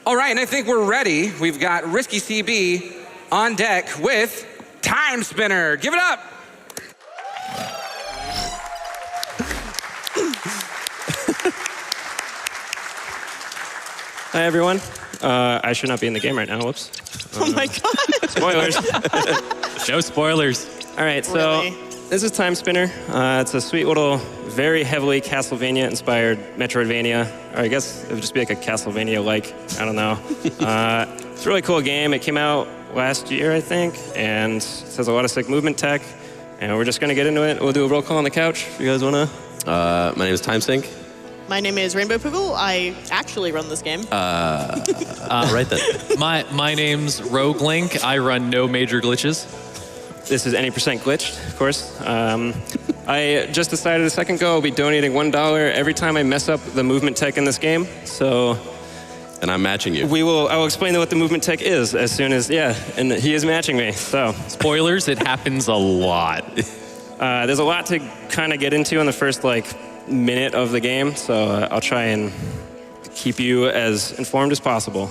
All right, and I think we're ready. We've got RiskyCB on deck with Timespinner. Give it up. Hi, everyone. I should not be in the game right now. Whoops. Oh, my God. Spoilers. No spoilers. All right, so Really? this is Timespinner. It's a sweet little, very heavily Castlevania-inspired Metroidvania. Or I guess it would just be like a Castlevania-like. I don't know. It's a really cool game. It came out last year, I think, and it has a lot of sick movement tech. And we're just going to get into it. We'll do a roll call on the couch. You guys want to? My name is Timespinner. My name is Rainbow Poogle. I actually run this game. Right then. My name's RogueLink. I run no major glitches. This is any % glitched, of course. I just decided a second ago I'll be donating $1 every time I mess up the movement tech in this game. So And I'm matching you. I will explain what the movement tech is as soon as, and he is matching me. So Spoilers, it happens a lot. there's a lot to kind of get into in the first minute of the game. So I'll try and keep you as informed as possible.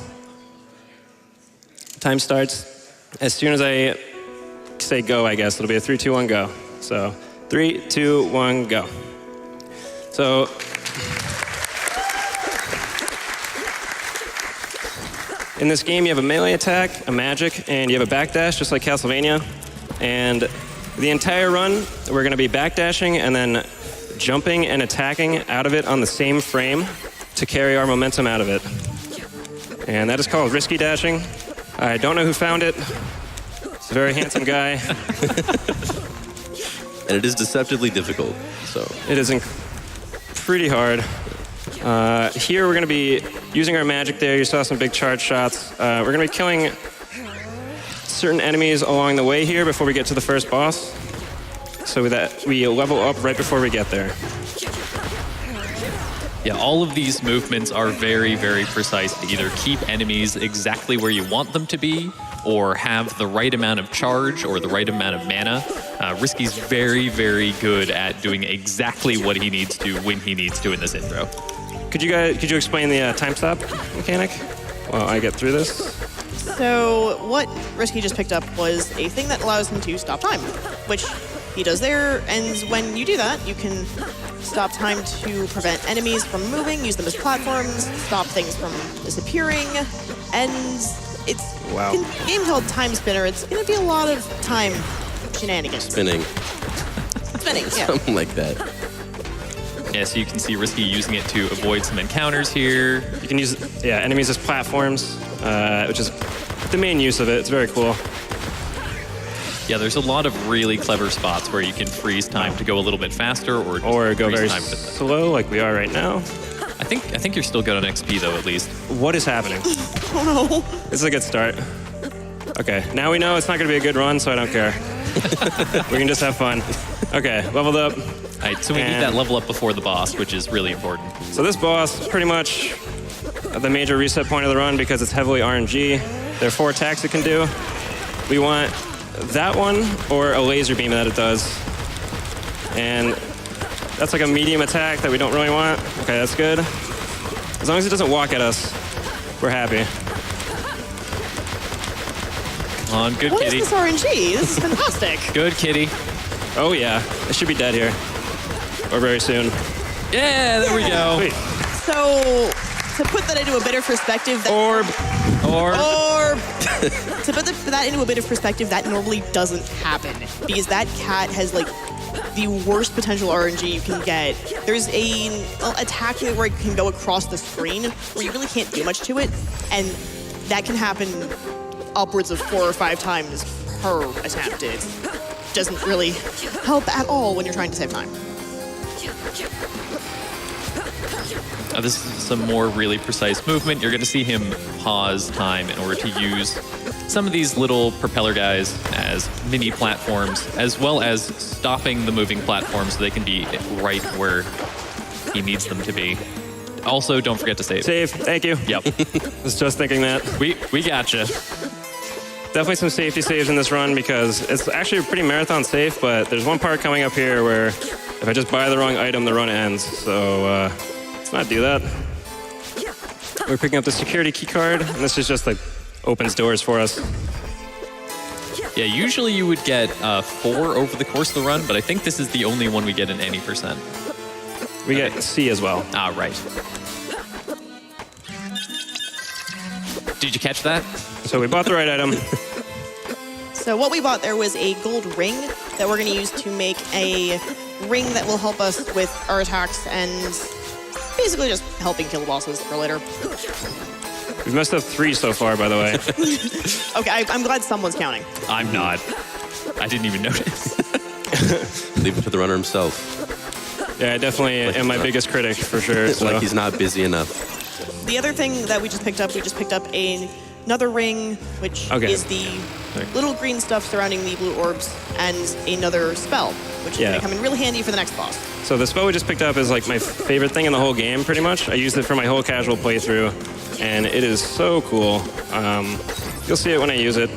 Time starts as soon as I say go, I guess. It'll be a 3, 2, 1, go. So 3, 2, 1, go. So in this game, you have a melee attack, a magic, and you have a backdash, just like Castlevania. And the entire run, we're going to be backdashing and then jumping and attacking out of it on the same frame to carry our momentum out of it. And that is called risky dashing. I don't know who found it. It's a very handsome guy. And it is deceptively difficult, so. It is pretty hard. Here we're going to be using our magic there. You saw some big charge shots. We're going to be killing certain enemies along the way here before we get to the first boss, so that we level up right before we get there. Yeah, all of these movements are very, very precise to either keep enemies exactly where you want them to be or have the right amount of charge or the right amount of mana. Risky's very, very good at doing exactly what he needs to when he needs to in this intro. Could you explain the time stop mechanic while I get through this? So what Risky just picked up was a thing that allows him to stop time, which he does there. And when you do that, you can stop time to prevent enemies from moving, use them as platforms, stop things from disappearing, and it's a game called Timespinner. It's going to be a lot of time shenanigans. Spinning. Spinning, yeah. Something like that. Yeah, so you can see Risky using it to avoid some encounters here. You can use enemies as platforms, which is the main use of it. It's very cool. Yeah, there's a lot of really clever spots where you can freeze time to go a little bit faster or go freeze very time slow like we are right now. I think you're still good on XP though, at least. What is happening? Oh no. This is a good start. Okay, now we know it's not going to be a good run, so I don't care. We can just have fun. Okay, leveled up. All right, so we need that level up before the boss, which is really important. So this boss is pretty much the major reset point of the run because it's heavily RNG. There are 4 attacks it can do. We want that one or a laser beam that it does. And that's like a medium attack that we don't really want. Okay, that's good. As long as it doesn't walk at us, we're happy. Come on, good What kitty. is this RNG? This is fantastic. Good kitty. Oh yeah, it should be dead here. Or very soon. Yeah, there we go. Sweet. So, to put that into a bit of perspective... Orb. To put that into a bit of perspective, that normally doesn't happen. Because that cat has, the worst potential RNG you can get. There's an attack where it can go across the screen, where you really can't do much to it. And that can happen upwards of 4 or 5 times per attempt. It doesn't really help at all when you're trying to save time. This is some more really precise movement. You're going to see him pause time in order to use some of these little propeller guys as mini platforms, as well as stopping the moving platforms so they can be right where he needs them to be. Also, don't forget to save. Save, thank you. Yep. Was just thinking that. We gotcha. Definitely some safety saves in this run because it's actually pretty marathon safe, but there's one part coming up here where if I just buy the wrong item, the run ends. So let's not do that. we're picking up the security key card, and this is just like opens doors for us. Yeah, usually you would get 4 over the course of the run, but I think this is the only one we get in any percent. We get C as well. Ah, right. Did you catch that? So we bought the right item. So what we bought there was a gold ring that we're going to use to make a ring that will help us with our attacks and basically just helping kill bosses for later. We've messed up 3 so far, by the way. Okay, I'm glad someone's counting. I'm not. I didn't even notice. Leave it to the runner himself. Yeah, I definitely am my biggest critic for sure. It's So. like he's not busy enough. The other thing that we just picked up another ring, which is the little green stuff surrounding the blue orbs, and another spell, which is going to come in really handy for the next boss. So the spell we just picked up is like my favorite thing in the whole game, pretty much. I used it for my whole casual playthrough, and it is so cool. You'll see it when I use it.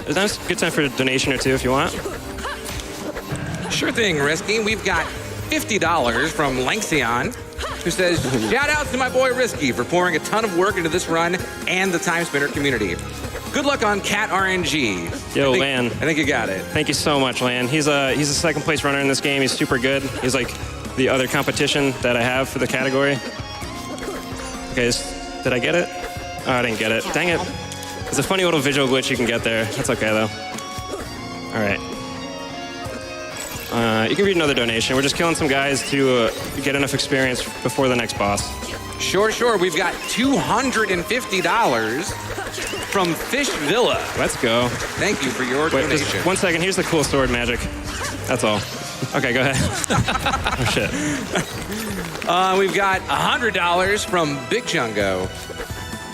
It's a nice, good time for a donation or two if you want. Sure thing, Risky. We've got $50 from Lanxion, who says, shout out to my boy Risky for pouring a ton of work into this run and the Timespinner community. Good luck on Cat RNG. Yo, Lan. I think you got it. Thank you so much, Lan. He's a second place runner in this game. He's super good. He's like the other competition that I have for the category. Okay, did I get it? Oh, I didn't get it. Dang it. There's a funny little visual glitch you can get there. That's okay, though. All right. You can read another donation. We're just killing some guys to get enough experience before the next boss. Sure. We've got $250 from Fish Villa. Let's go. Thank you for your Wait, donation. just 1 second. Here's the cool sword magic. That's all. Okay, go ahead. Oh, shit. We've got $100 from Big Chungo,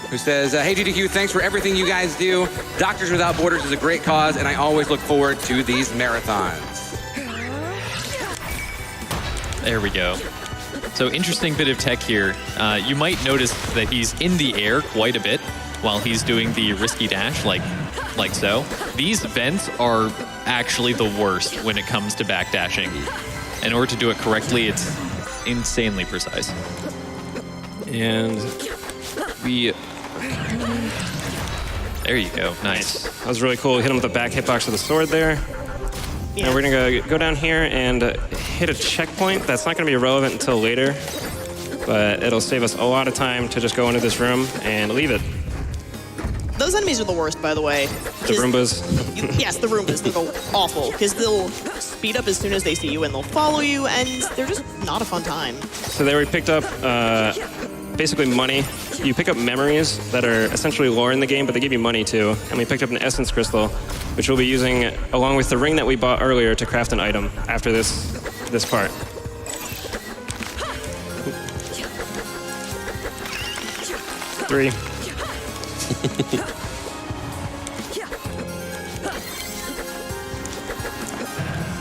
who says, hey, GDQ, thanks for everything you guys do. Doctors Without Borders is a great cause, and I always look forward to these marathons. There we go. So interesting bit of tech here. You might notice that he's in the air quite a bit while he's doing the risky dash, like so. These vents are actually the worst when it comes to backdashing. In order to do it correctly, it's insanely precise. And we... There you go. Nice. That was really cool. Hit him with the back hitbox of the sword there. Yeah. And we're going to go down here and hit a checkpoint that's not going to be relevant until later, but it'll save us a lot of time to just go into this room and leave it. Those enemies are the worst, by the way. The Roombas. Yes, the Roombas. They're awful, because they'll speed up as soon as they see you, and they'll follow you, and they're just not a fun time. So there we picked up basically money. You pick up memories that are essentially lore in the game, but they give you money too. And we picked up an essence crystal, which we'll be using along with the ring that we bought earlier to craft an item after this part. Three.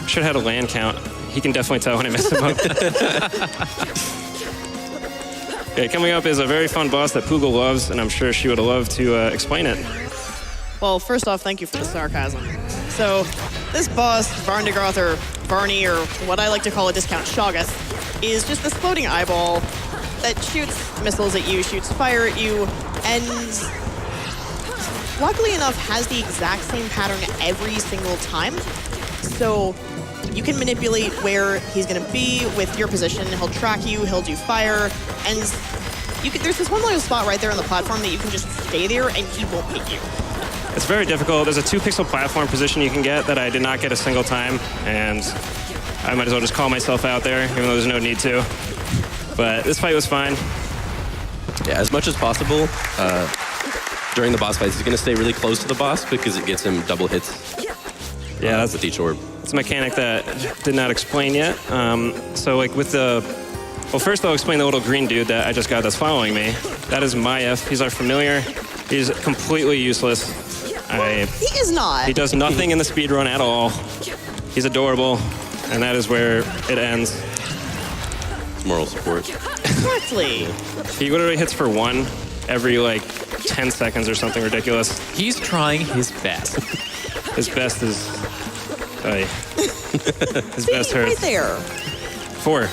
Should have had a land count. He can definitely tell when I mess him up. Okay, coming up is a very fun boss that Poogle loves, and I'm sure she would have loved to explain it. Well, first off, thank you for the sarcasm. So, this boss, Varndegroth, or Barney, or what I like to call a discount Shoggoth, is just this floating eyeball that shoots missiles at you, shoots fire at you, and luckily enough has the exact same pattern every single time. So you can manipulate where he's going to be with your position. He'll track you, he'll do fire, and there's this one little spot right there on the platform that you can just stay there and he won't hit you. It's very difficult. There's a 2-pixel platform position you can get that I did not get a single time, and I might as well just call myself out there, even though there's no need to. But this fight was fine. Yeah, as much as possible, during the boss fights, he's going to stay really close to the boss because it gets him double hits. Yeah, that's with each orb. It's a mechanic that did not explain yet. So like with well, first I'll explain the little green dude that I just got that's following me. That is Maiev. He's our familiar. He's completely useless. He is not. He does nothing in the speedrun at all. He's adorable, and that is where it ends. Moral support. Exactly. He literally hits for 1 every like 10 seconds or something ridiculous. He's trying his best. His best is His See, best right hurts. there. 4.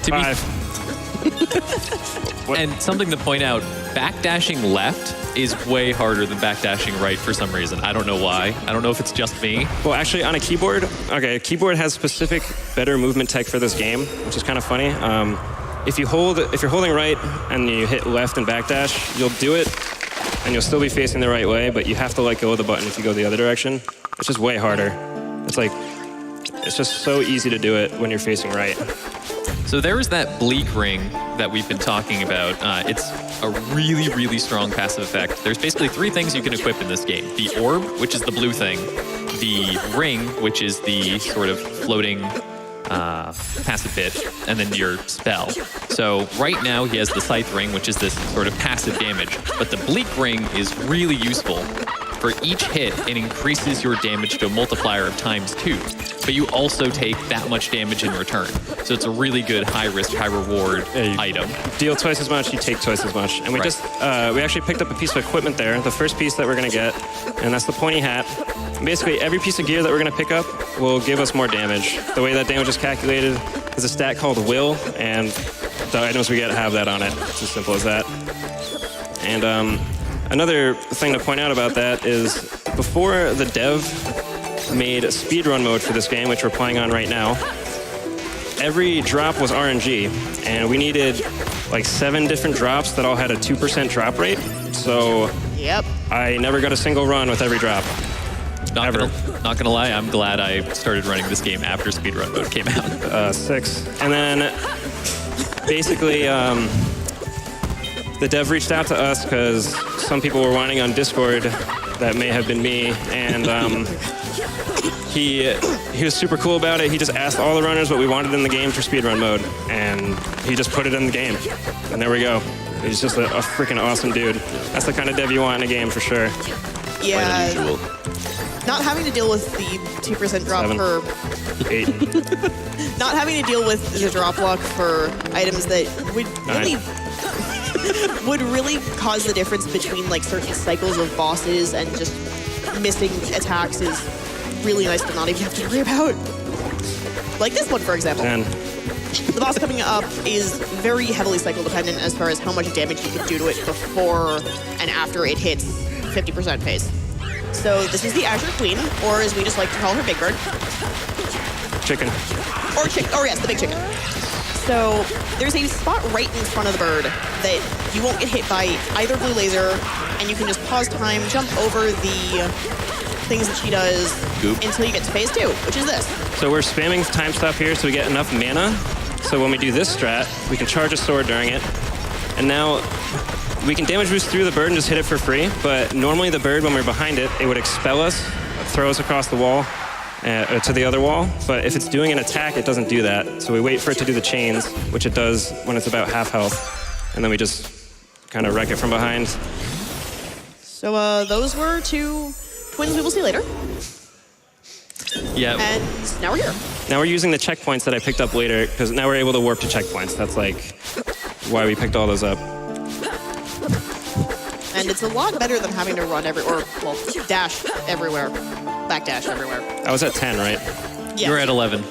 To be 5. And something to point out, backdashing left is way harder than backdashing right for some reason. I don't know why. I don't know if it's just me. Well, actually, on a keyboard, okay, a keyboard has specific better movement tech for this game, which is kind of funny. If you're holding right and you hit left and backdash, you'll do it, and you'll still be facing the right way, but you have to let go of the button if you go the other direction. It's just way harder. It's just so easy to do it when you're facing right. So there is that bleak ring that we've been talking about. It's a really, really strong passive effect. There's basically 3 things you can equip in this game. The orb, which is the blue thing. The ring, which is the sort of floating passive bit, and then your spell. So right now he has the scythe ring, which is this sort of passive damage. But the bleak ring is really useful. For each hit, it increases your damage to a multiplier of ×2. But you also take that much damage in return. So it's a really good high-risk, high-reward item. Deal twice as much, you take twice as much. And we we actually picked up a piece of equipment there, the first piece that we're going to get, and that's the pointy hat. And basically, every piece of gear that we're going to pick up will give us more damage. The way that damage is calculated is a stat called will, and the items we get have that on it. It's as simple as that. And another thing to point out about that is before the dev made a speedrun mode for this game, which we're playing on right now, every drop was RNG, and we needed like 7 different drops that all had a 2% drop rate. So Yep. I never got a single run with every drop. Not gonna lie, I'm glad I started running this game after speedrun mode came out. 6. And then basically the dev reached out to us because some people were whining on Discord. That may have been me, and he was super cool about it. He just asked all the runners what we wanted in the game for speedrun mode, and he just put it in the game. And there we go. He's just a freaking awesome dude. That's the kind of dev you want in a game for sure. Yeah. Quite unusual. Not having to deal with the 2% drop 7. for 8. not having to deal with the drop lock for items that would really would really cause the difference between like certain cycles of bosses and just missing attacks is really nice to not even have to worry about. Like this one, for example. 10. The boss coming up is very heavily cycle dependent as far as how much damage you can do to it before and after it hits 50% pace. So this is the Azure Queen, or as we just like to call her, Big Bird. Chicken. Or yes, the big chicken. So there's a spot right in front of the bird that you won't get hit by either blue laser, and you can just pause time, jump over the things that she does until you get to phase 2, which is this. So we're spamming time stop here so we get enough mana. So when we do this strat, we can charge a sword during it. And now we can damage boost through the bird and just hit it for free. But normally the bird, when we're behind it, it would expel us, throw us across the wall to the other wall. But if it's doing an attack, it doesn't do that. So we wait for it to do the chains, which it does when it's about half health. And then we just kind of wreck it from behind. So those were 2 twins we will see later. Yeah. And now we're here. Now we're using the checkpoints that I picked up later, because now we're able to warp to checkpoints. That's like why we picked all those up. And it's a lot better than having to run dash everywhere. Backdash everywhere. I was at 10, right? Yeah. You're at 11.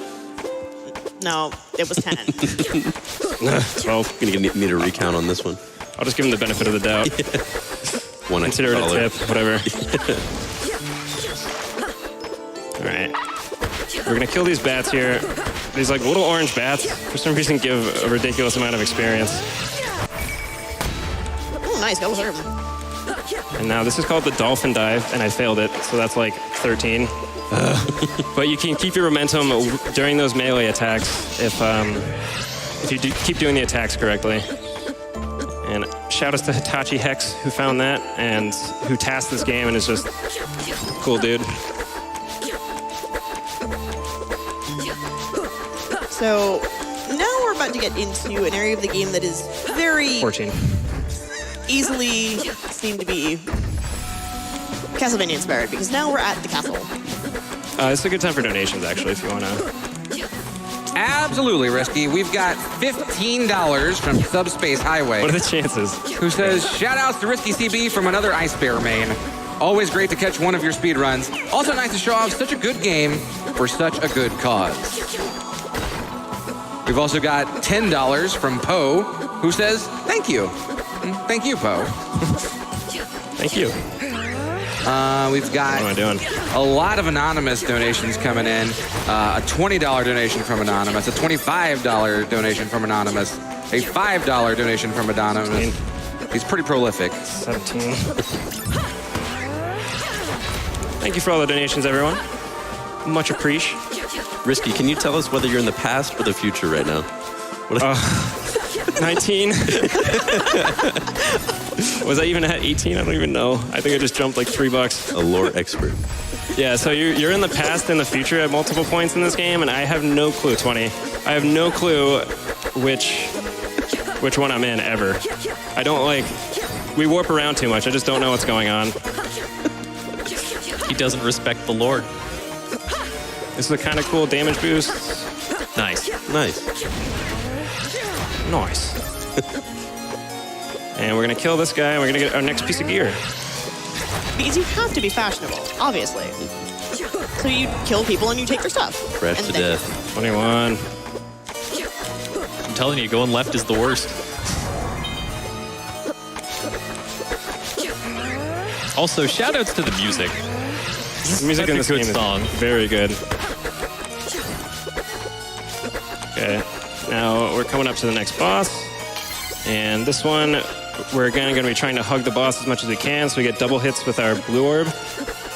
No, it was 10. 12. Gonna need a recount on this one. I'll just give him the benefit of the doubt. One Consider it a $1. tip, whatever. All right. We're gonna kill these bats here. These like little orange bats, for some reason, give a ridiculous amount of experience. Oh, nice. Go serve. And now this is called the dolphin dive, and I failed it, so that's like 13. But you can keep your momentum during those melee attacks if you keep doing the attacks correctly. And shout outs to Hitachi Hex, who found that and who tasked this game and is just a cool dude. So now we're about to get into an area of the game that is very 14. easily seemed to be Castlevania inspired, because now we're at the castle. It's a good time for donations, actually, if you want to. Absolutely, Risky. We've got $15 from Subspace Highway, What are the chances? who says, shout outs to RiskyCB from another Ice Bear main. Always great to catch one of your speed runs. Also nice to show off such a good game for such a good cause. We've also got $10 from Poe, who says, thank you. Thank you, Poe. Thank you. We've got What am I doing? a lot of anonymous donations coming in. A $20 donation from Anonymous, a $25 donation from Anonymous, a $5 donation from Anonymous. He's pretty prolific. 17. Thank you for all the donations, everyone. Much appreciated. Risky, can you tell us whether you're in the past or the future right now? 19. Was I even at 18? I don't even know. I think I just jumped like $3. A lore expert. Yeah, so you're in the past and the future at multiple points in this game, and I have no clue, 20. I have no clue which one I'm in ever. I don't we warp around too much. I just don't know what's going on. He doesn't respect the lore. This is a kind of cool damage boost. Nice. Nice. Nice. And we're gonna kill this guy, and we're gonna get our next piece of gear. Because you have to be fashionable, obviously. So you kill people and you take their stuff. Fresh And to then- death. 21. I'm telling you, going left is the worst. Also, shout-outs to the music. The music That's in a this good game song. is very good. Okay, now we're coming up to the next boss. And this one, we're again going to be trying to hug the boss as much as we can so we get double hits with our blue orb.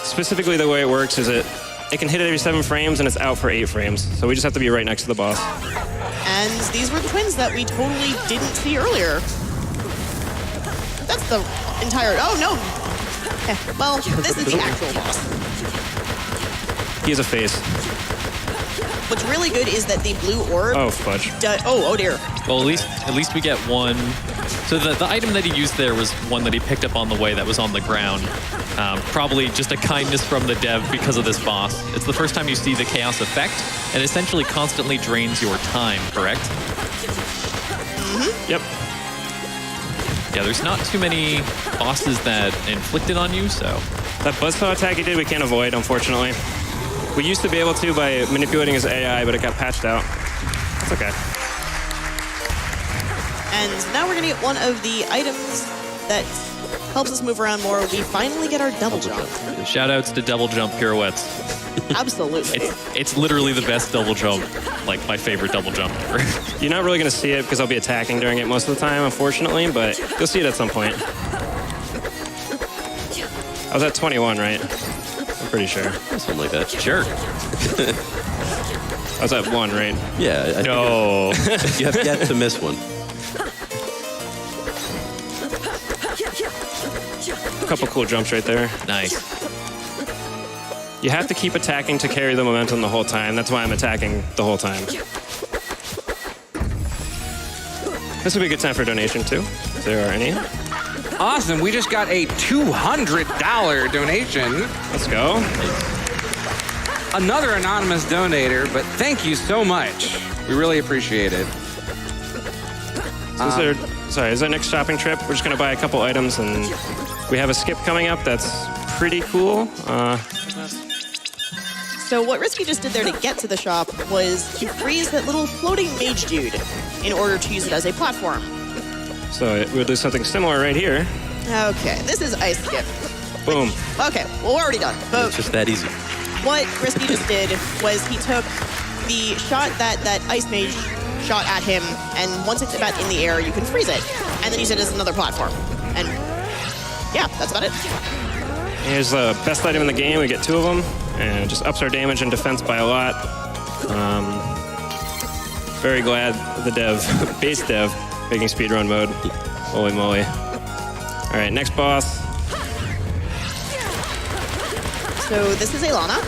Specifically, the way it works is it can hit it every 7 frames and it's out for 8 frames. So we just have to be right next to the boss. And these were the twins that we totally didn't see earlier. That's the entire... Oh, no. Well, this is the actual boss. He has a face. What's really good is that the blue orb... Oh, fudge. Oh dear. Well, at least we get one. So the item that he used there was one that he picked up on the way that was on the ground. Probably just a kindness from the dev because of this boss. It's the first time you see the chaos effect, and essentially constantly drains your time, correct? Yep. Yeah, there's not too many bosses that inflict it on you, so... That buzzsaw attack he did, we can't avoid, unfortunately. We used to be able to by manipulating his AI, but it got patched out. That's okay. And now we're going to get one of the items that helps us move around more. We finally get our double jump. Shout-outs to double jump pirouettes. Absolutely. It's literally the best double jump, like my favorite double jump ever. You're not really going to see it because I'll be attacking during it most of the time, unfortunately, but you'll see it at some point. I was at 21, right? I'm pretty sure. Something like that. Sure. I was at 1, right? Yeah. I think No. you have yet to miss one. A couple cool jumps right there. Nice. You have to keep attacking to carry the momentum the whole time. That's why I'm attacking the whole time. This would be a good time for a donation, too, if there are any. Awesome. We just got a $200 donation. Let's go. Another anonymous donator, but thank you so much. We really appreciate it. Is our next shopping trip? We're just going to buy a couple items, and we have a skip coming up that's pretty cool. So what Risky just did there to get to the shop was to freeze that little floating mage dude in order to use it as a platform. So we'll do something similar right here. Okay, this is Ice Skip. Boom. Okay, well, we're already done. But It's just that easy. what Risky just did was he took the shot that Ice Mage shot at him, and once it's about in the air, you can freeze it, and then use it as another platform. And yeah, that's about it. Here's the best item in the game. We get 2 of them, and it just ups our damage and defense by a lot. Very glad the base dev, making speedrun mode. Holy moly. All right, next boss. So this is Aelana.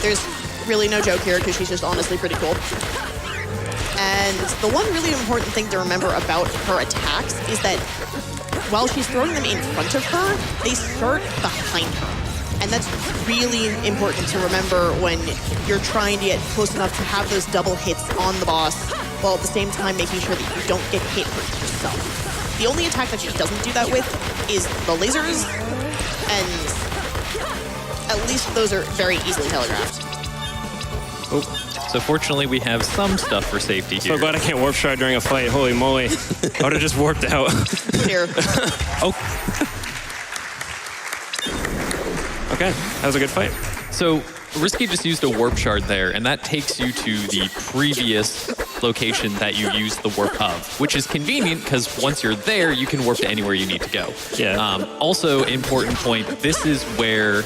There's really no joke here because she's just honestly pretty cool. And the one really important thing to remember about her attacks is that while she's throwing them in front of her, they start behind her. And that's really important to remember when you're trying to get close enough to have those double hits on the boss, while at the same time making sure that you don't get hit yourself. The only attack that she doesn't do that with is the lasers, and at least those are very easily telegraphed. Oh. So fortunately, we have some stuff for safety here. So glad I can't warp shard during a fight. Holy moly. I would have just warped out. Here. Oh. Okay, that was a good fight. So Risky just used a warp shard there, and that takes you to the previous location that you used the warp of, which is convenient because once you're there, you can warp to anywhere you need to go. Yeah. Also, important point, this is where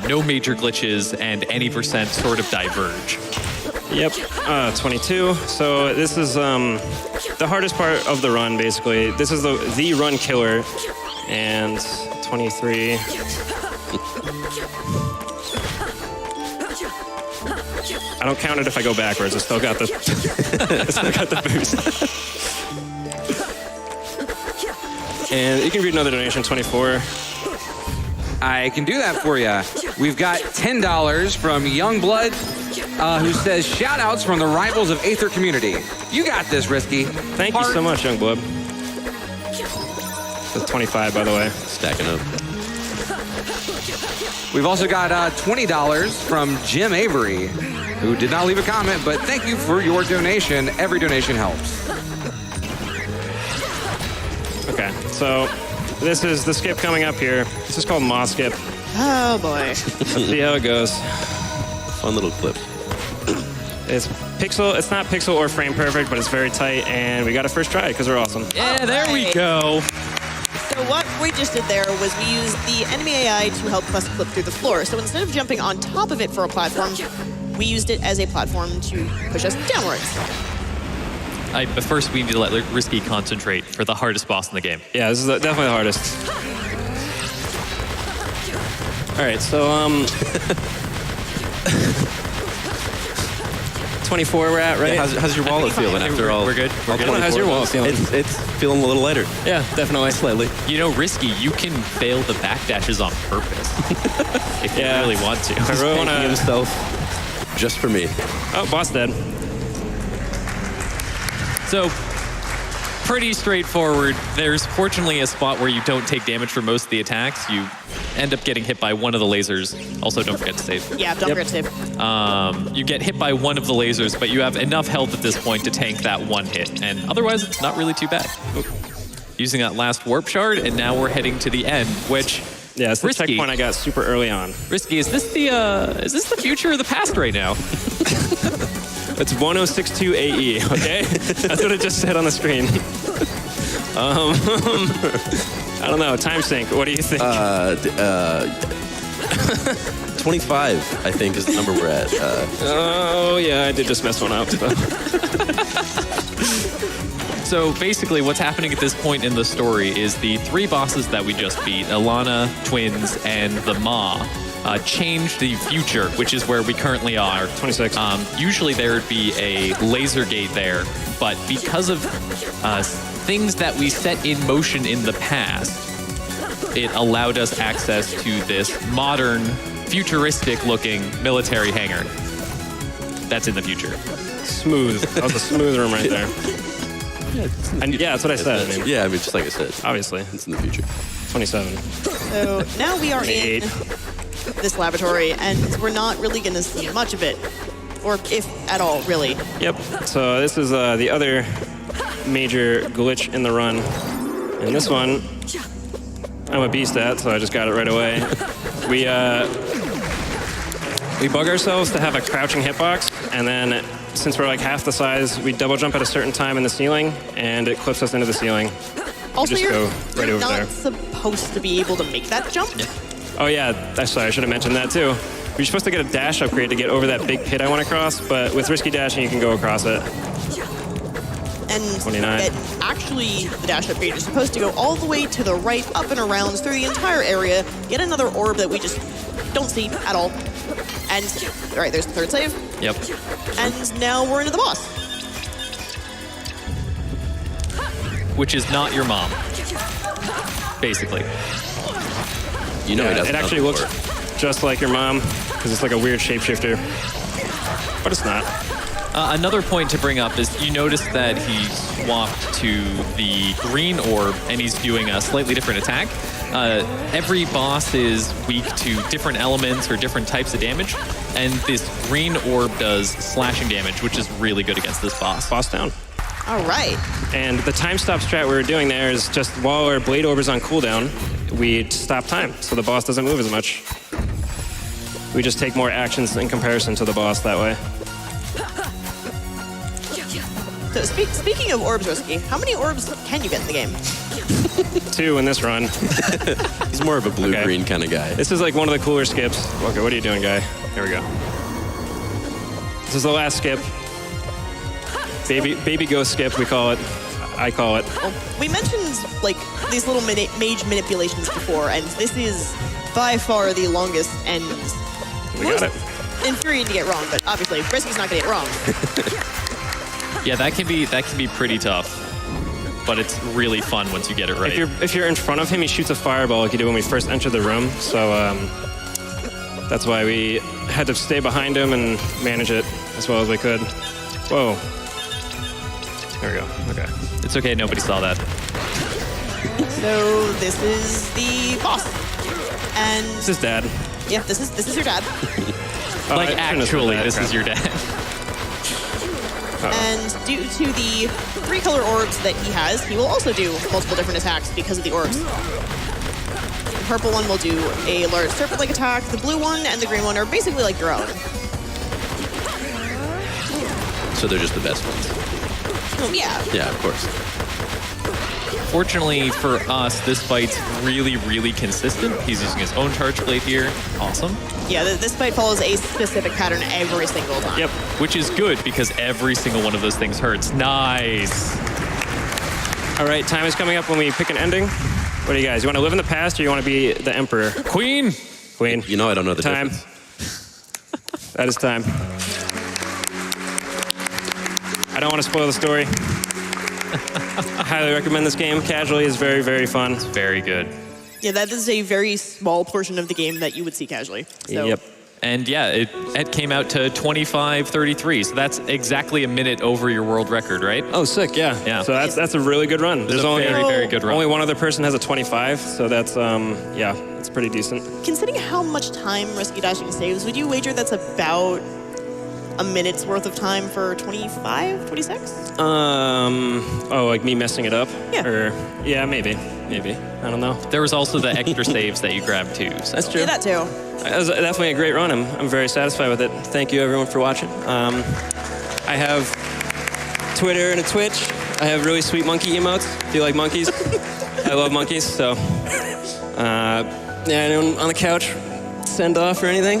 no major glitches and any percent sort of diverge. Yep, 22. So this is the hardest part of the run, basically. This is the run killer. And 23. I don't count it if I go backwards. I still got the, I still got the boost. And you can read another donation, 24. I can do that for you. We've got $10 from Youngblood, who says, shout-outs from the Rivals of Aether community. You got this, Risky. Thank you so much, Youngblood. That's 25, by the way. Stacking up. We've also got $20 from Jim Avery, who did not leave a comment, but thank you for your donation. Every donation helps. Okay, so this is the skip coming up here. This is called Moss Skip. Oh boy. Let's see how it goes. Fun little clip. It's not pixel or frame perfect, but it's very tight, and we got a first try because we're awesome. Yeah, there we Alright. go. So what we just did there was we used the enemy AI to help us clip through the floor. So instead of jumping on top of it for a platform, we used it as a platform to push us downwards. But first, we need to let Risky concentrate for the hardest boss in the game. Yeah, this is definitely the hardest. All right, so 24 we're at, right? Yeah, how's your wallet feeling after all? We're good. We're good. How's your wallet feeling? It's feeling a little lighter. Yeah, definitely. Slightly. You know, Risky, you can fail the backdashes on purpose if you Yeah. really want to. I really want Thanking to. himself just for me. Oh, boss dead. So, pretty straightforward. There's fortunately a spot where you don't take damage for most of the attacks. You end up getting hit by one of the lasers. Also, don't forget to save. Yeah, don't forget to save. You get hit by one of the lasers, but you have enough health at this point to tank that one hit. And otherwise, it's not really too bad. Using that last warp shard, and now we're heading to the end, which... Yeah, it's the Risky. checkpoint I got super early on. Risky, is this the future or the past right now? It's 1062 AE, okay? That's what it just said on the screen. I don't know, Timesink, what do you think? 25, I think, is the number we're at. Oh, yeah, I did just mess one up. So basically what's happening at this point in the story is the three bosses that we just beat, Alana, Twins, and the Ma, changed the future, which is where we currently are. 26. Usually there would be a laser gate there, but because of things that we set in motion in the past, it allowed us access to this modern, futuristic-looking military hangar. That's in the future. Smooth. That was a smooth room right there. And yeah, that's what I said. I mean, Yeah, I mean, just like I said, obviously. it's in the future. 27. So now we are in 28. this laboratory, and we're not really going to see much of it. Or if at all, really. Yep. So this is the other major glitch in the run. And this one, I'm a beast at, so I just got it right away. We bug ourselves to have a crouching hitbox, and then since we're like half the size, we double jump at a certain time in the ceiling, and it clips us into the ceiling. Also, just you're, go right you're over not there. supposed to be able to make that jump. Oh yeah, sorry, I should have mentioned that too. You're supposed to get a dash upgrade to get over that big pit I want to cross, but with risky dashing, you can go across it. And 29. that actually, the dash upgrade is supposed to go all the way to the right, up and around, through the entire area, get another orb that we just don't see at all. And, all right, there's the third save. Yep. And now we're into the boss. Which is not your mom. Basically. You know, Yeah, he doesn't it actually know looks before. just like your mom, because it's like a weird shapeshifter. But it's not. Another point to bring up is you notice that he swapped to the green orb, and he's doing a slightly different attack. Every boss is weak to different elements or different types of damage, and this green orb does slashing damage, which is really good against this boss. Boss down. All right. And the time stop strat we were doing there is just while our blade orb is on cooldown, we stop time, so the boss doesn't move as much. We just take more actions in comparison to the boss that way. So speaking of orbs, Risky, how many orbs can you get in the game? 2 in this run. He's more of a blue-green kind of guy. This is like one of the cooler skips. Okay, what are you doing, guy? Here we go. This is the last skip. Baby ghost skip, we call it. I call it. Well, we mentioned like these little mage manipulations before, and this is by far the longest and We got it. infuriating to get wrong. But obviously, Risky's not going to get it wrong. Yeah, that can be pretty tough, but it's really fun once you get it right. If you're in front of him, he shoots a fireball like he did when we first entered the room. So that's why we had to stay behind him and manage it as well as we could. Whoa. There we go. Okay. It's okay, nobody saw that. So this is the boss, and This is Dad. yeah, this is your dad. Like, I shouldn't have said actually, that. this Crap. is your dad. And due to the 3 color orbs that he has, he will also do multiple different attacks because of the orbs. The purple one will do a large serpent-like attack. The blue one and the green one are basically like your own. So they're just the best ones. Oh, yeah. Yeah, of course. Fortunately for us, this fight's really, really consistent. He's using his own charge blade here. Awesome. Yeah, this fight follows a specific pattern every single time. Yep. Which is good because every single one of those things hurts. Nice. All right, time is coming up when we pick an ending. What do you guys? You want to live in the past or you want to be the Emperor? Queen. Queen. You know I don't know the Time. difference. That is time. I don't want to spoil the story. I highly recommend this game. Casually is very, very fun. Very good. Yeah, that is a very small portion of the game that you would see casually. So. Yep. And yeah, it came out to 25:33, so that's exactly a minute over your world record, right? Oh, sick, yeah. Yeah. So that's a really good run. There's a very, very good run. Only one other person has a 25, so that's, yeah, it's pretty decent. Considering how much time Risky Dashing saves, would you wager that's about a minute's worth of time for 25, 26? Oh, like me messing it up? Yeah. Or, yeah, maybe. I don't know. There was also the extra saves that you grabbed too. So. That's true. Yeah, that too. It was definitely a great run. I'm very satisfied with it. Thank you, everyone, for watching. I have Twitter and a Twitch. I have really sweet monkey emotes. If you like monkeys, I love monkeys. So, yeah, anyone on the couch send off or anything?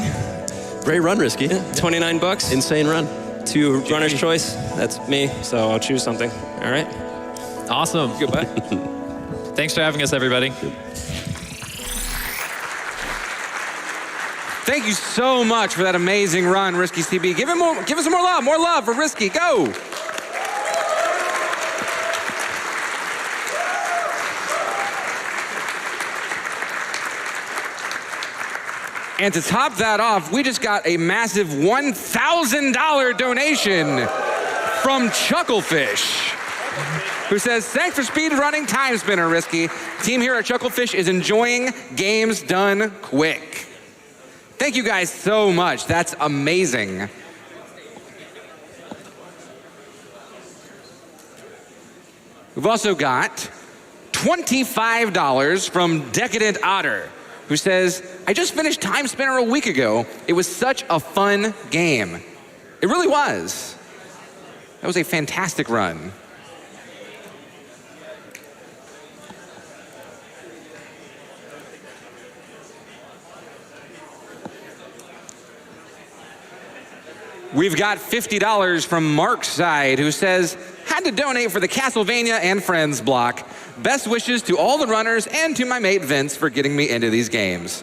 Great run, Risky. $29. Insane run. To runner's choice. That's me. So I'll choose something. All right. Awesome. Goodbye. Thanks for having us, everybody. Thank you so much for that amazing run, RiskyCB. Give us some more love for Risky. Go. And to top that off, we just got a massive $1,000 donation from Chucklefish, who says, thanks for speed running Timespinner, Risky. Team here at Chucklefish is enjoying games done quick. Thank you guys so much. That's amazing. We've also got $25 from Decadent Otter, who says, I just finished Timespinner a week ago. It was such a fun game. It really was. That was a fantastic run. We've got $50 from Mark's side, who says, had to donate for the Castlevania and Friends block. Best wishes to all the runners and to my mate Vince for getting me into these games.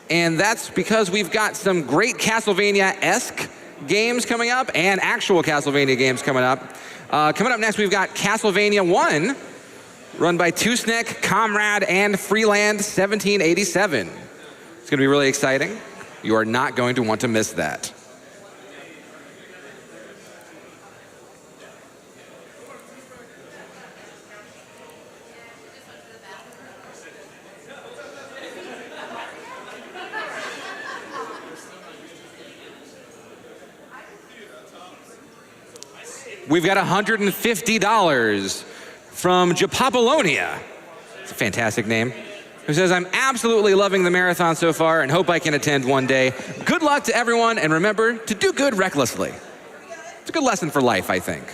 And that's because we've got some great Castlevania-esque games coming up and actual Castlevania games coming up. Coming up next, we've got Castlevania 1, run by Tusnek, Comrade, and Freeland 1787. It's going to be really exciting. You are not going to want to miss that. we've got $150 from Japapolonia. It's a fantastic name. Who says, I'm absolutely loving the marathon so far and hope I can attend one day. Good luck to everyone, and remember to do good recklessly. It's a good lesson for life, I think.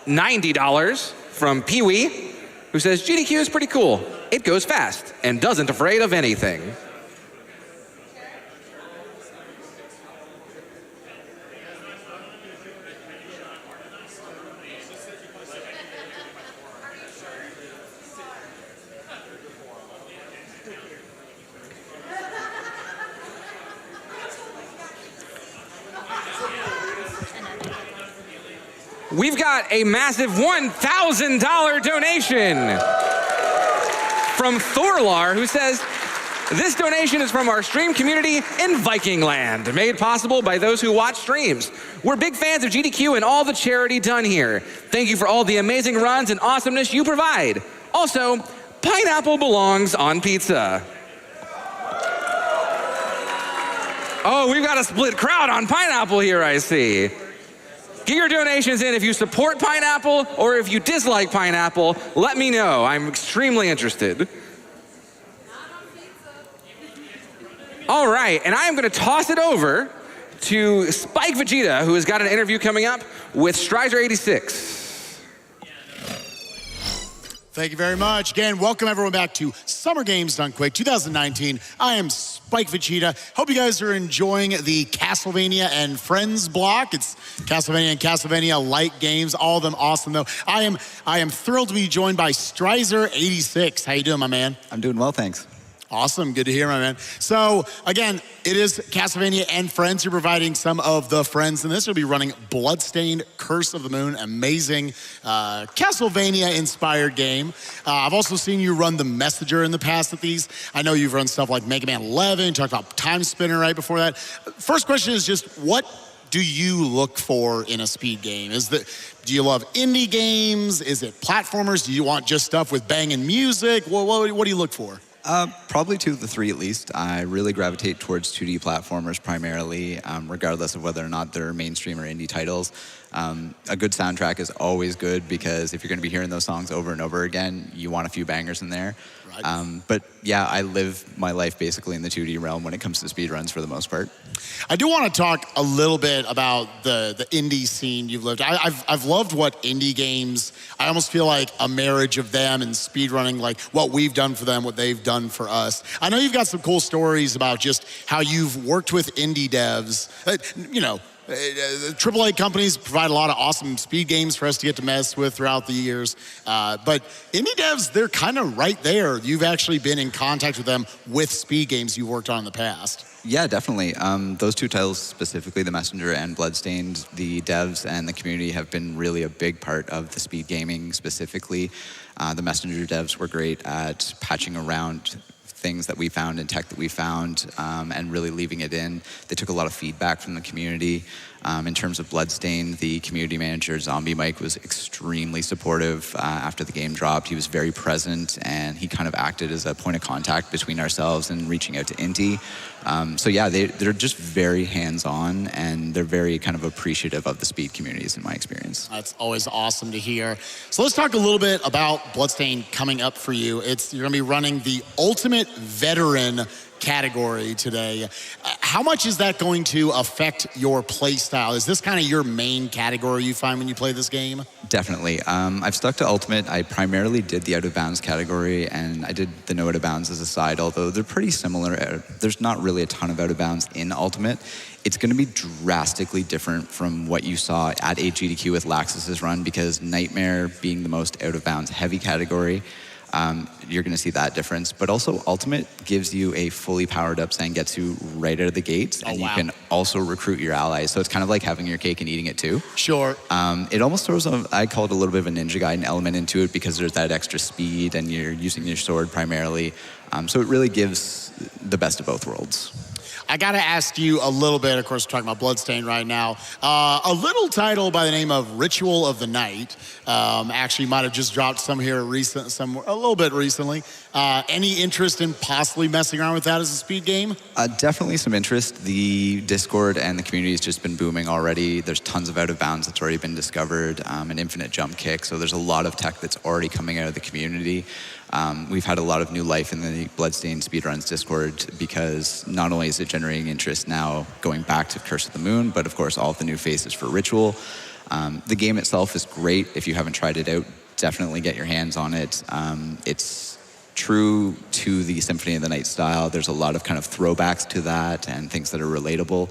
$90 from Pee-wee, who says, GDQ is pretty cool. It goes fast and doesn't afraid of anything. We've got a massive $1,000 donation from Thorlar, who says, this donation is from our stream community in Viking Land, made possible by those who watch streams. We're big fans of GDQ and all the charity done here. Thank you for all the amazing runs and awesomeness you provide. Also, pineapple belongs on pizza. Oh, we've got a split crowd on pineapple here, I see. Get your donations in if you support pineapple or if you dislike pineapple. Let me know. I'm extremely interested. All right, and I am going to toss it over to SpikeVegeta, who has got an interview coming up with Strizer86. Thank you very much. Again, welcome everyone back to Summer Games Done Quick 2019. I am SpikeVegeta. Hope you guys are enjoying the Castlevania and Friends block. It's Castlevania and Castlevania-like games, all of them awesome though. I am thrilled to be joined by Strizer86. How you doing, my man? I'm doing well, thanks. Awesome, good to hear, my man. So again, it is Castlevania and Friends. You're providing some of the friends, and this will be running Bloodstained Curse of the Moon, amazing Castlevania-inspired game. I've also seen you run the Messenger in the past with these. I know you've run stuff like Mega Man 11, talked about Timespinner right before that. First question is just, what do you look for in a speed game? Do you love indie games? Is it platformers? Do you want just stuff with banging music? What do you look for? Probably 2 of the 3 at least. I really gravitate towards 2D platformers primarily, regardless of whether or not they're mainstream or indie titles. A good soundtrack is always good because if you're going to be hearing those songs over and over again, you want a few bangers in there. Right. But yeah, I live my life basically in the 2D realm when it comes to speedruns for the most part. I do want to talk a little bit about the indie scene you've lived. I've loved what indie games, I almost feel like a marriage of them and speedrunning, like what we've done for them, what they've done for us. I know you've got some cool stories about just how you've worked with indie devs. AAA companies provide a lot of awesome speed games for us to get to mess with throughout the years. But indie devs, they're kind of right there. You've actually been in contact with them with speed games you worked on in the past. Yeah, definitely. Those 2 titles specifically, The Messenger and Bloodstained, the devs and the community have been really a big part of the speed gaming specifically. The Messenger devs were great at patching around things that we found and tech that we found and really leaving it in. They took a lot of feedback from the community. In terms of Bloodstained, the community manager, Zombie Mike, was extremely supportive after the game dropped. He was very present and he kind of acted as a point of contact between ourselves and reaching out to Inti. So yeah, they're just very hands-on and they're very kind of appreciative of the speed communities in my experience. That's always awesome to hear. So let's talk a little bit about Bloodstained coming up for you. You're gonna be running the Ultimate Veteran category today. How much is that going to affect your play style? Is this kind of your main category you find when you play this game? Definitely. I've stuck to Ultimate. I primarily did the out of bounds category and I did the no out of bounds as a side, although they're pretty similar. There's not really a ton of out of bounds in Ultimate. It's going to be drastically different from what you saw at HGDQ with Laxus's run because Nightmare being the most out of bounds heavy category, you're going to see that difference. But also, Ultimate gives you a fully powered up Zangetsu right out of the gates, and you can also recruit your allies. So it's kind of like having your cake and eating it too. Sure. It almost throws, I call it a little bit of a Ninja Gaiden element into it because there's that extra speed, and you're using your sword primarily. So it really gives the best of both worlds. I got to ask you a little bit. Of course, we're talking about Bloodstained right now. A little title by the name of Ritual of the Night. Actually, might have just dropped a little bit recently. Any interest in possibly messing around with that as a speed game? Definitely some interest. The Discord and the community has just been booming already. There's tons of out of bounds that's already been discovered, an infinite jump kick. So there's a lot of tech that's already coming out of the community. We've had a lot of new life in the Bloodstained Speedruns Discord because not only is it generating interest now going back to Curse of the Moon, but of course all of the new faces for Ritual. The game itself is great. If you haven't tried it out, definitely get your hands on it. It's true to the Symphony of the Night style. There's a lot of kind of throwbacks to that and things that are relatable.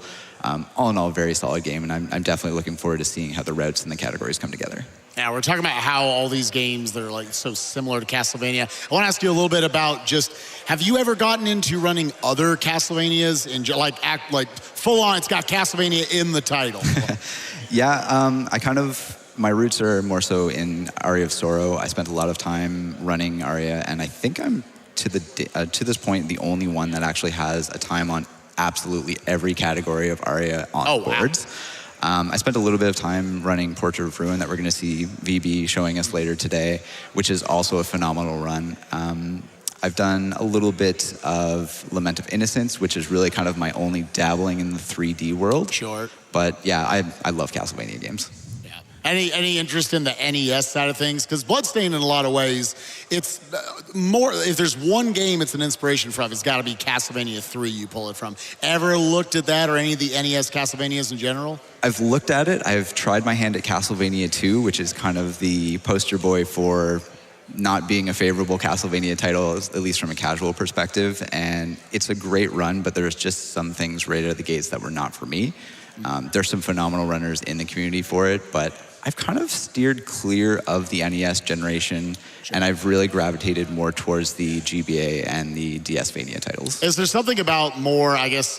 All in all, a very solid game, and I'm definitely looking forward to seeing how the routes and the categories come together. Yeah, we're talking about how all these games, they're like so similar to Castlevania. I want to ask you a little bit about just, have you ever gotten into running other Castlevanias and like full on, it's got Castlevania in the title? Yeah, my roots are more so in Aria of Sorrow. I spent a lot of time running Aria, and I think I'm to this point the only one that actually has a time on absolutely every category of Aria on boards. Wow. I spent a little bit of time running Portrait of Ruin that we're going to see VB showing us later today, which is also a phenomenal run. I've done a little bit of Lament of Innocence, which is really kind of my only dabbling in the 3D world. Sure. But yeah, I love Castlevania games. Any interest in the NES side of things? Because Bloodstained, in a lot of ways, it's more, if there's one game it's an inspiration from, it's got to be Castlevania 3 you pull it from. Ever looked at that or any of the NES Castlevanias in general? I've looked at it. I've tried my hand at Castlevania 2, which is kind of the poster boy for not being a favorable Castlevania title, at least from a casual perspective. And it's a great run, but there's just some things right out of the gates that were not for me. There's some phenomenal runners in the community for it, but I've kind of steered clear of the NES generation, and I've really gravitated more towards the GBA and the DS-Vania titles. Is there something about more, I guess,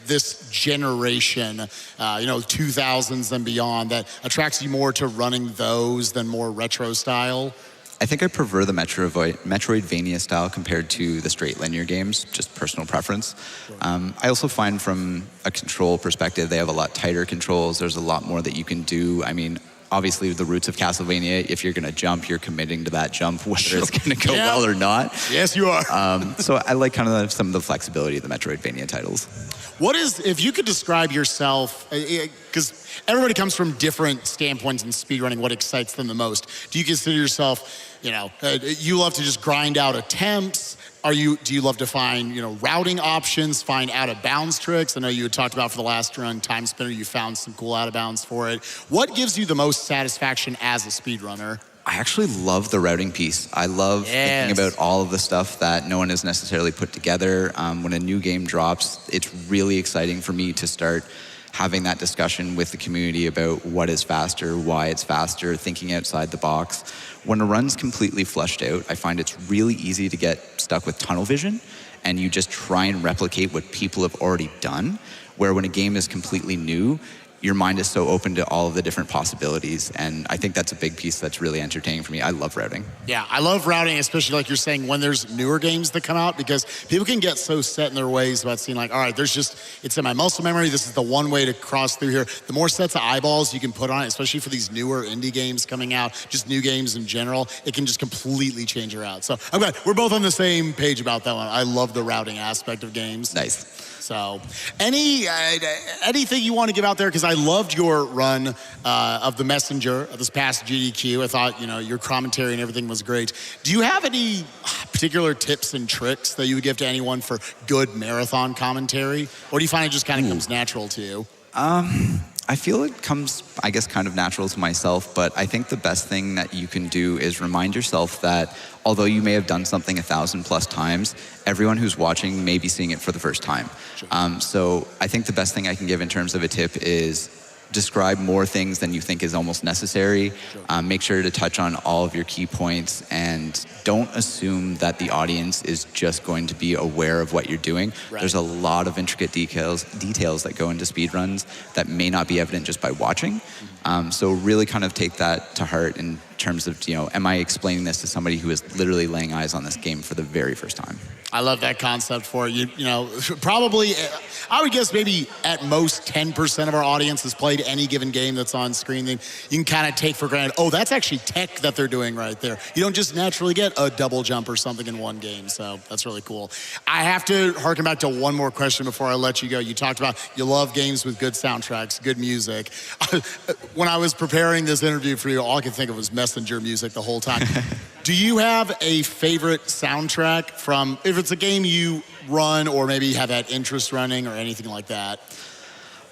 this generation, 2000s and beyond, that attracts you more to running those than more retro style? I think I prefer the Metroidvania style compared to the straight linear games, just personal preference. I also find from a control perspective, they have a lot tighter controls. There's a lot more that you can do. I mean, obviously the roots of Castlevania, if you're going to jump, you're committing to that jump, whether it's going to go well or not. Yes, you are. So I like kind of some of the flexibility of the Metroidvania titles. What is, if you could describe yourself, because everybody comes from different standpoints in speedrunning, what excites them the most. Do you consider yourself, you love to just grind out attempts? Do you love to find, routing options, find out of bounds tricks? I know you had talked about for the last run, Timespinner, you found some cool out of bounds for it. What gives you the most satisfaction as a speedrunner? I actually love the routing piece. I love thinking about all of the stuff that no one has necessarily put together. When a new game drops, it's really exciting for me to start having that discussion with the community about what is faster, why it's faster, thinking outside the box. When a run's completely flushed out, I find it's really easy to get stuck with tunnel vision, and you just try and replicate what people have already done, where when a game is completely new, your mind is so open to all of the different possibilities, and I think that's a big piece that's really entertaining for me. I love routing. Yeah, I love routing, especially like you're saying, when there's newer games that come out, because people can get so set in their ways about seeing like, all right, it's in my muscle memory, this is the one way to cross through here. The more sets of eyeballs you can put on it, especially for these newer indie games coming out, just new games in general, it can just completely change your route. So I'm glad we're both on the same page about that one. I love the routing aspect of games. Nice. So, anything you want to give out there? Because I loved your run of the Messenger of this past GDQ. I thought, your commentary and everything was great. Do you have any particular tips and tricks that you would give to anyone for good marathon commentary? Or do you find it just kind of comes natural to you? I feel it comes, I guess, kind of natural to myself, but I think the best thing that you can do is remind yourself that although you may have done something 1,000+ times, everyone who's watching may be seeing it for the first time. Sure. So I think the best thing I can give in terms of a tip is describe more things than you think is almost necessary. Sure. Make sure to touch on all of your key points, and don't assume that the audience is just going to be aware of what you're doing. Right. There's a lot of intricate details that go into speedruns that may not be evident just by watching. So really kind of take that to heart and terms of, am I explaining this to somebody who is literally laying eyes on this game for the very first time? I love that concept for it. You know, probably, I would guess maybe at most 10% of our audience has played any given game that's on screen. Then you can kind of take for granted, oh, that's actually tech that they're doing right there. You don't just naturally get a double jump or something in one game, so that's really cool. I have to harken back to one more question before I let you go. You talked about you love games with good soundtracks, good music. When I was preparing this interview for you, all I could think of was Messenger music the whole time. Do you have a favorite soundtrack from, if it's a game you run or maybe have had interest running or anything like that?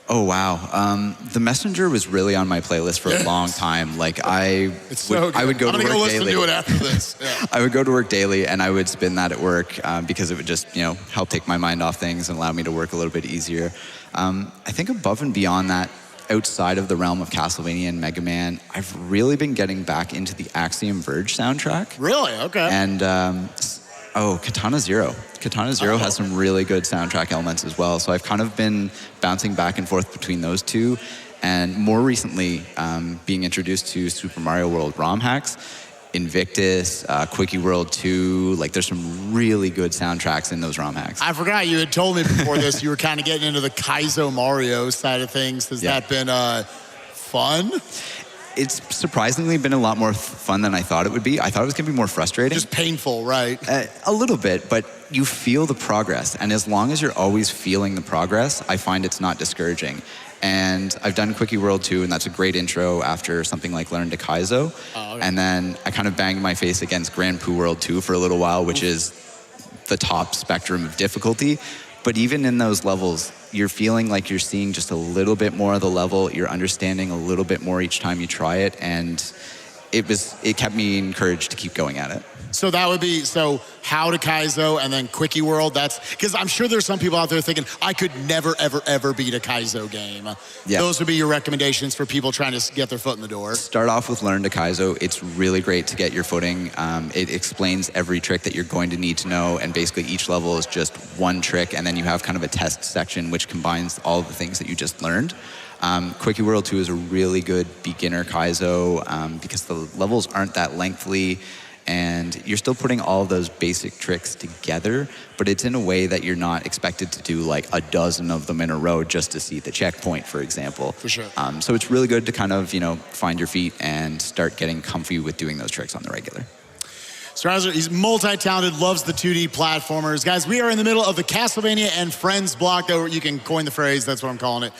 Oh, wow. The Messenger was really on my playlist for a long time. Like, I would go to work listen daily. to it after this. Yeah. I would go to work daily, and I would spin that at work because it would just, help take my mind off things and allow me to work a little bit easier. I think above and beyond that, outside of the realm of Castlevania and Mega Man, I've really been getting back into the Axiom Verge soundtrack. Really? Okay. And, Katana Zero. Katana Zero has some really good soundtrack elements as well. So I've kind of been bouncing back and forth between those two. And more recently, being introduced to Super Mario World ROM hacks, Invictus, Quickie World 2, like there's some really good soundtracks in those ROM hacks. I forgot you had told me before this you were kind of getting into the Kaizo Mario side of things. Has that been fun? It's surprisingly been a lot more fun than I thought it would be. I thought it was going to be more frustrating. Just painful, right? A little bit, but you feel the progress. And as long as you're always feeling the progress, I find it's not discouraging. And I've done Quickie World 2, and that's a great intro after something like Learn to Kaizo. Oh, okay. And then I kind of banged my face against Grand Poo World 2 for a little while, which is the top spectrum of difficulty. But even in those levels, you're feeling like you're seeing just a little bit more of the level. You're understanding a little bit more each time you try it. And it kept me encouraged to keep going at it. So that would be, How to Kaizo and then Quickie World. That's, because I'm sure there's some people out there thinking, I could never, ever, ever beat a Kaizo game. Yeah. Those would be your recommendations for people trying to get their foot in the door. Start off with Learn to Kaizo. It's really great to get your footing. It explains every trick that you're going to need to know, and basically each level is just one trick, and then you have kind of a test section which combines all of the things that you just learned. Quickie World 2 is a really good beginner Kaizo because the levels aren't that lengthy, and you're still putting all of those basic tricks together, but it's in a way that you're not expected to do like a dozen of them in a row just to see the checkpoint, for example. For sure. So it's really good to kind of, find your feet and start getting comfy with doing those tricks on the regular. Strasser, he's multi-talented, loves the 2D platformers. Guys, we are in the middle of the Castlevania and Friends block, though you can coin the phrase, that's what I'm calling it.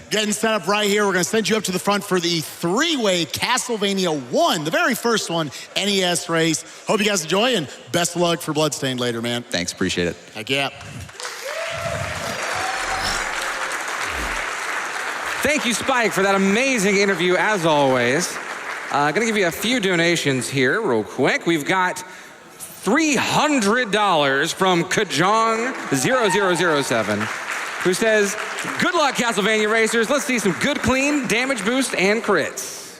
Getting set up right here. We're going to send you up to the front for the three-way Castlevania 1, the very first one, NES race. Hope you guys enjoy, and best of luck for Bloodstained later, man. Thanks, appreciate it. Heck yeah. Thank you, Spike, for that amazing interview, as always. Gonna give you a few donations here real quick. We've got $300 from Kajong0007, who says, good luck, Castlevania racers. Let's see some good, clean, damage boost, and crits.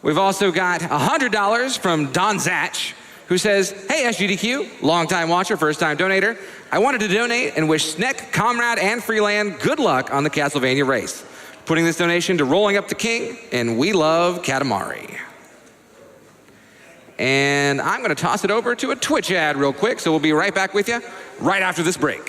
We've also got $100 from Don Zatch, who says, hey, SGDQ, longtime watcher, first-time donator. I wanted to donate and wish Sneck, Comrade, and Freeland good luck on the Castlevania race. Putting this donation to Rolling Up the King, and we love Katamari. And I'm gonna toss it over to a Twitch ad real quick, so we'll be right back with you right after this break.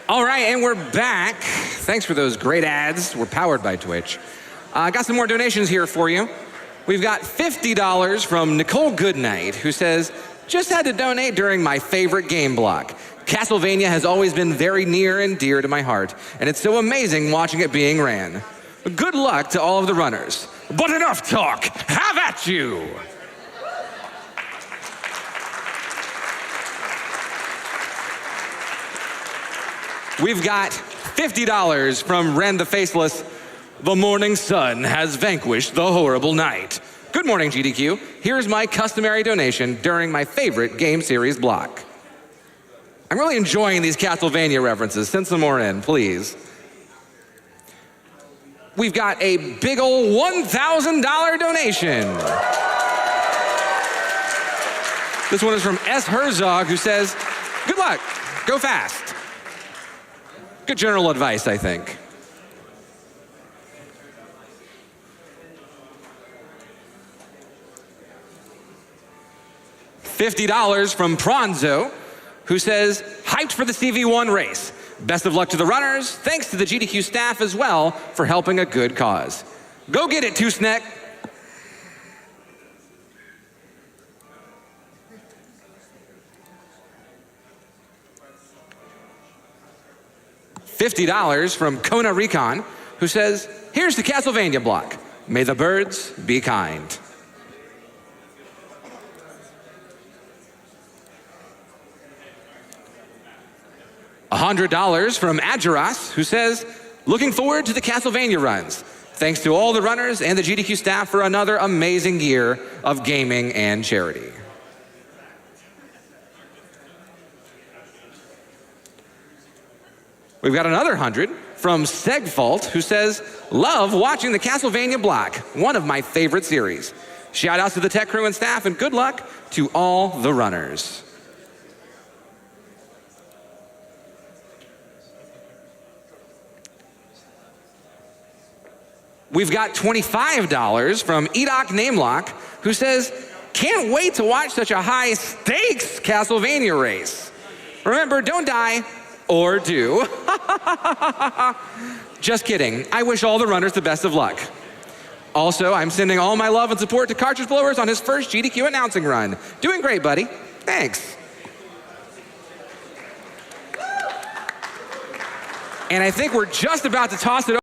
All right, and we're back. Thanks for those great ads. We're powered by Twitch. Got some more donations here for you. We've got $50 from Nicole Goodnight, who says, just had to donate during my favorite game block. Castlevania has always been very near and dear to my heart, and it's so amazing watching it being ran. Good luck to all of the runners. But enough talk. Have at you. We've got $50 from Ren the Faceless. The morning sun has vanquished the horrible night. Good morning, GDQ. Here's my customary donation during my favorite game series block. I'm really enjoying these Castlevania references. Send some more in, please. We've got a big ol' $1,000 donation. This one is from S. Herzog, who says, good luck, go fast. Good general advice, I think. $50 from Pronzo, who says, hyped for the CV1 race. Best of luck to the runners. Thanks to the GDQ staff as well for helping a good cause. Go get it, Two-Sneck. $50 from Kona Recon, who says, here's the Castlevania block. May the birds be kind. $100 from Adjuras, who says, looking forward to the Castlevania runs. Thanks to all the runners and the GDQ staff for another amazing year of gaming and charity. We've got another 100 from Segfault, who says, love watching the Castlevania block, one of my favorite series. Shout outs to the tech crew and staff, and good luck to all the runners. We've got $25 from Edok Namelock, who says, can't wait to watch such a high stakes Castlevania race. Remember, don't die, or do. Just kidding. I wish all the runners the best of luck. Also, I'm sending all my love and support to Cartridgeblowers on his first GDQ announcing run. Doing great, buddy. Thanks. And I think we're just about to toss it over.